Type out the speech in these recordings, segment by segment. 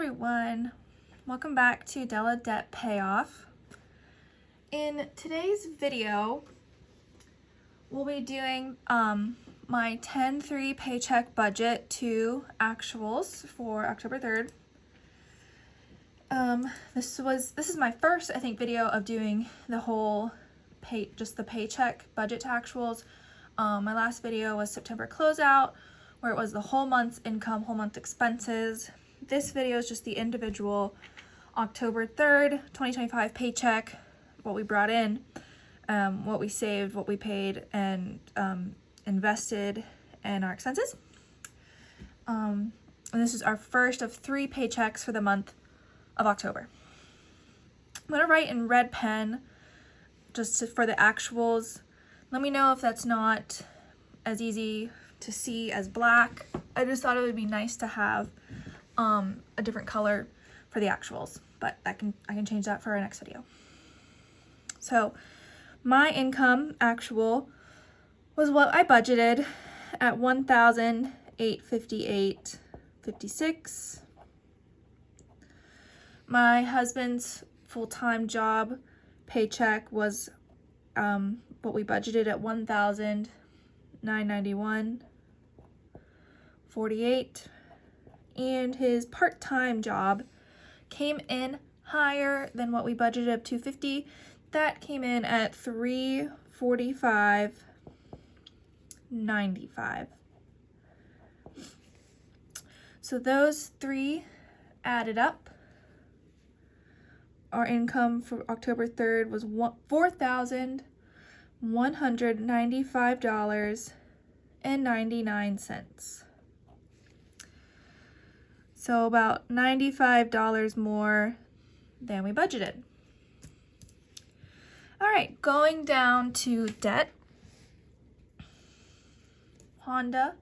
everyone, welcome back to Della Debt Payoff. In today's video, we'll be doing my 10-3 paycheck budget to actuals for October 3rd. This is my first, I think, video of doing the whole just the paycheck budget to actuals. My last video was September closeout, where it was the whole month's income, whole month expenses. This video is just the individual October 3rd, 2025 paycheck, what we brought in, what we saved, what we paid, and invested, and our expenses. And this is our first of 3 paychecks for the month of October. I'm going to write in red pen just for the actuals. Let me know if that's not as easy to see as black. I just thought it would be nice to have a different color for the actuals, but I can change that for our next video. So my income actual was what I budgeted at $1,858.56. My husband's full-time job paycheck was what we budgeted at $1,991.48. And his part-time job came in higher than what we budgeted of $250. That came in at $345.95. So those 3 added up. Our income for October 3rd was $4,195.99. So about $95 more than we budgeted. All right, going down to debt. Honda,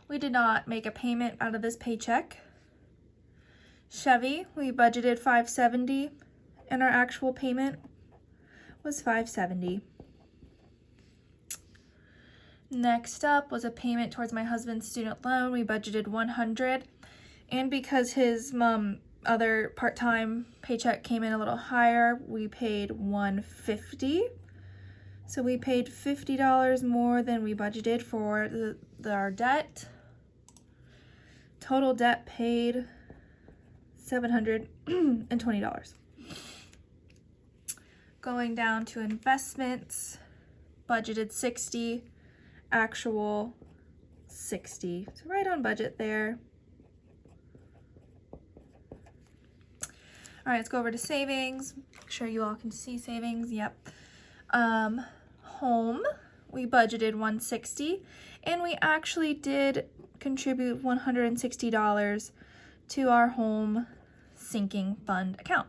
we did not make a payment out of this paycheck. Chevy, we budgeted $570, and our actual payment was $570. Next up was a payment towards my husband's student loan. We budgeted $100. And because his other part-time paycheck came in a little higher, we paid $150. So we paid $50 more than we budgeted for our debt. Total debt paid $720. Going down to investments, budgeted $60, actual $60. So right on budget there. All right, let's go over to savings. Make sure you all can see savings. Yep. Home, we budgeted $160, and we actually did contribute $160 to our home sinking fund account.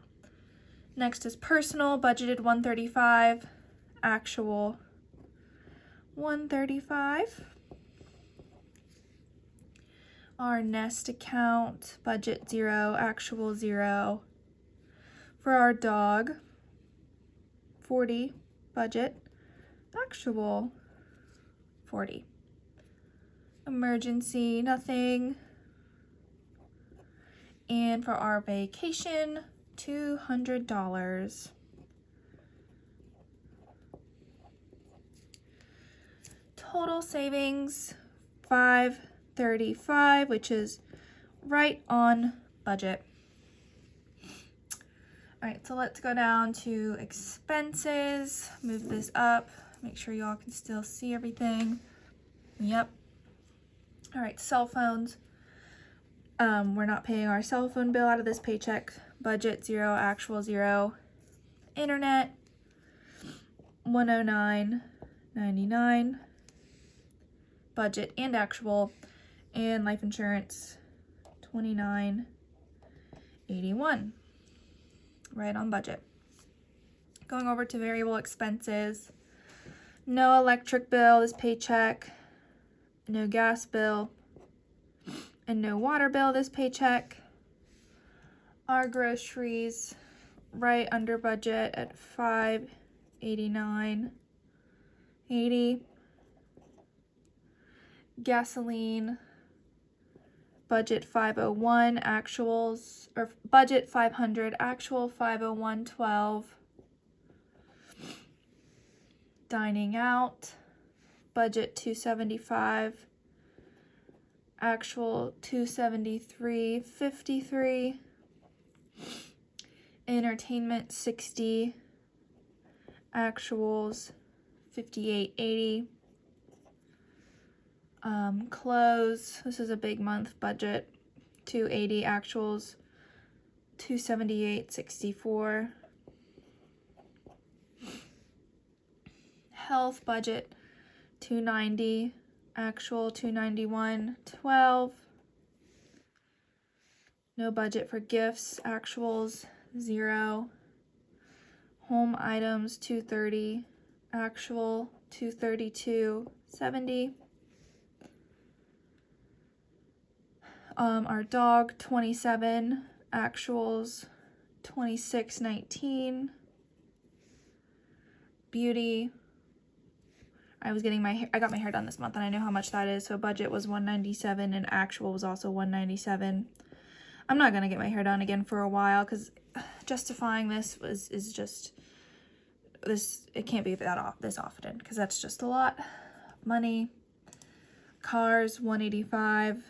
Next is personal, budgeted $135, actual $135. Our Nest account, budget $0, actual $0. For our dog, $40 budget, actual $40. Emergency, nothing. And for our vacation, $200. Total savings, $535, which is right on budget. All right, so let's go down to expenses. Move this up. Make sure y'all can still see everything. Yep. All right, cell phones. We're not paying our cell phone bill out of this paycheck. Budget $0, actual $0. Internet, $109.99. Budget and actual. And life insurance, $29.81. Right on budget. Going over to variable expenses. No electric bill this paycheck. No gas bill. And no water bill this paycheck. Our groceries right under budget at $589.80. Gasoline budget 501, actuals, or budget 500, actual 501.12. Dining out, budget 275, actual 273.53. Entertainment 60, actuals 58.80. Clothes, this is a big month budget, 280, actuals 278.64. Health budget 290, actual 291.12. No budget for gifts, actuals 0. Home items 230, actual 232.70. Our dog 27, actuals 26.19. Beauty, I got my hair done this month and I know how much that is, so budget was 197 and actual was also 197. I'm not gonna get my hair done again for a while because justifying this is just this. It can't be this often because that's just a lot of money. Cars 185,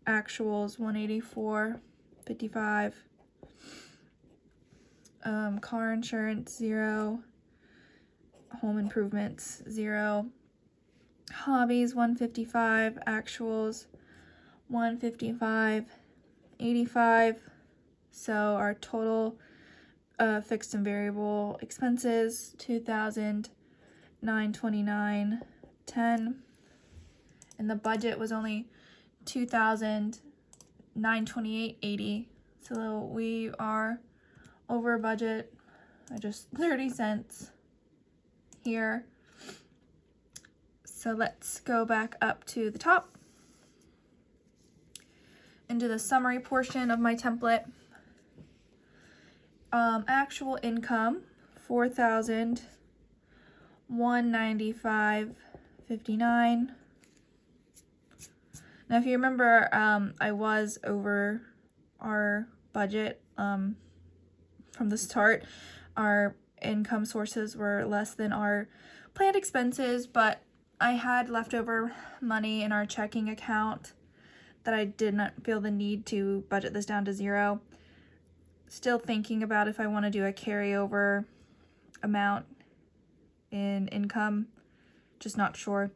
actuals 184.55. Car insurance 0. Home improvements 0. Hobbies 155, actuals 155.85. So our total fixed and variable expenses 2,929.10, and the budget was only 2,928.80. So we are over budget by just 30 cents here. So let's go back up to the top into the summary portion of my template. Actual income 4,195.59. Now if you remember, I was over our budget from the start. Our income sources were less than our planned expenses, but I had leftover money in our checking account that I did not feel the need to budget this down to 0. Still thinking about if I want to do a carryover amount in income, just not sure.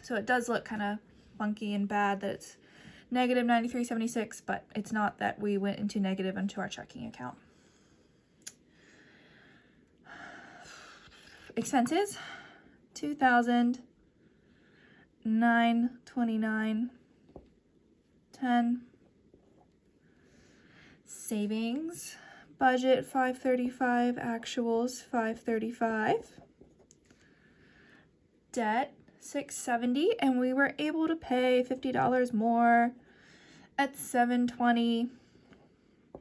So it does look kind of funky and bad that it's negative 93.76, but it's not that we went into negative into our checking account. Expenses 2,929.10. Savings budget 535, actuals 535. Debt 670, and we were able to pay $50 more at 720.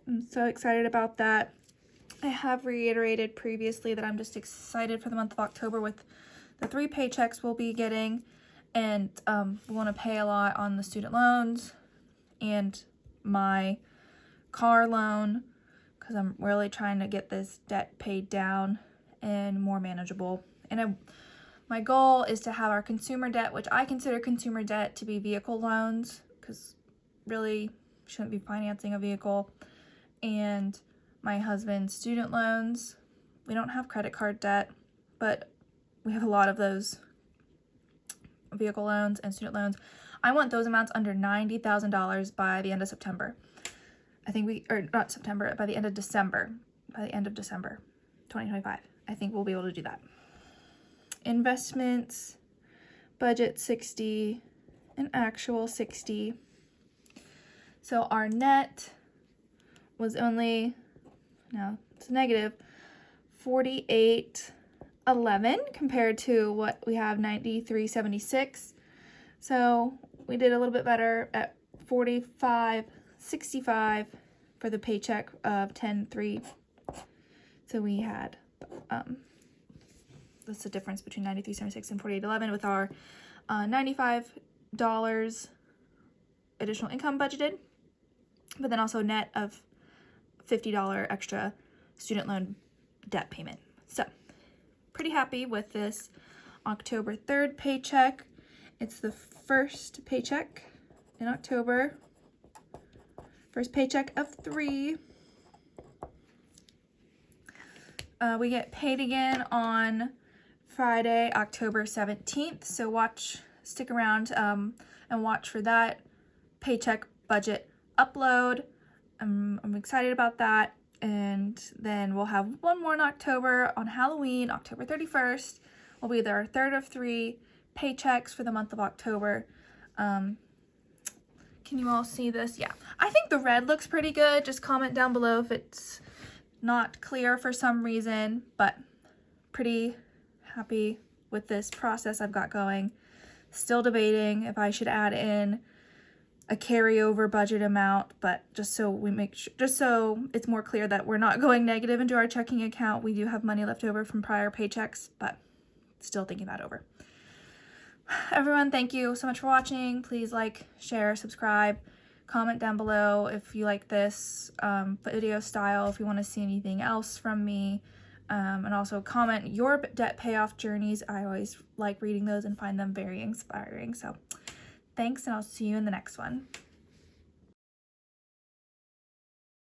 I'm so excited about that. I have reiterated previously that I'm just excited for the month of October with the 3 paychecks we'll be getting, and we want to pay a lot on the student loans and my car loan because I'm really trying to get this debt paid down and more manageable. And my goal is to have our consumer debt, which I consider consumer debt to be vehicle loans because really shouldn't be financing a vehicle, and my husband's student loans. We don't have credit card debt, but we have a lot of those vehicle loans and student loans. I want those amounts under $90,000 by the end of September. I think not September, by the end of December. By the end of December 2025. I think we'll be able to do that. Investments, budget 60, and actual 60. So our net was only, no, it's negative 48.11 compared to what we have 93.76. So we did a little bit better at 45.65 for the paycheck of 10.3. So we had that's the difference between 93.76 and 48.11 with our $95 additional income budgeted, but then also net of $50 extra student loan debt payment. So pretty happy with this October 3rd paycheck. It's the first paycheck in October. First paycheck of 3. We get paid again on Friday, October 17th. So stick around and watch for that paycheck budget upload. I'm excited about that. And then we'll have one more in October on Halloween, October 31st. Will be our 3rd of 3 paychecks for the month of October. Can you all see this? Yeah, I think the red looks pretty good. Just comment down below if it's not clear for some reason, but pretty happy with this process I've got going. Still debating if I should add in a carryover budget amount, but just so it's more clear that we're not going negative into our checking account. We do have money left over from prior paychecks, but still thinking that over. Everyone, thank you so much for watching. Please like, share, subscribe, comment down below if you like this video style, if you want to see anything else from me, and also comment your debt payoff journeys. I always like reading those and find them very inspiring. So thanks, and I'll see you in the next one.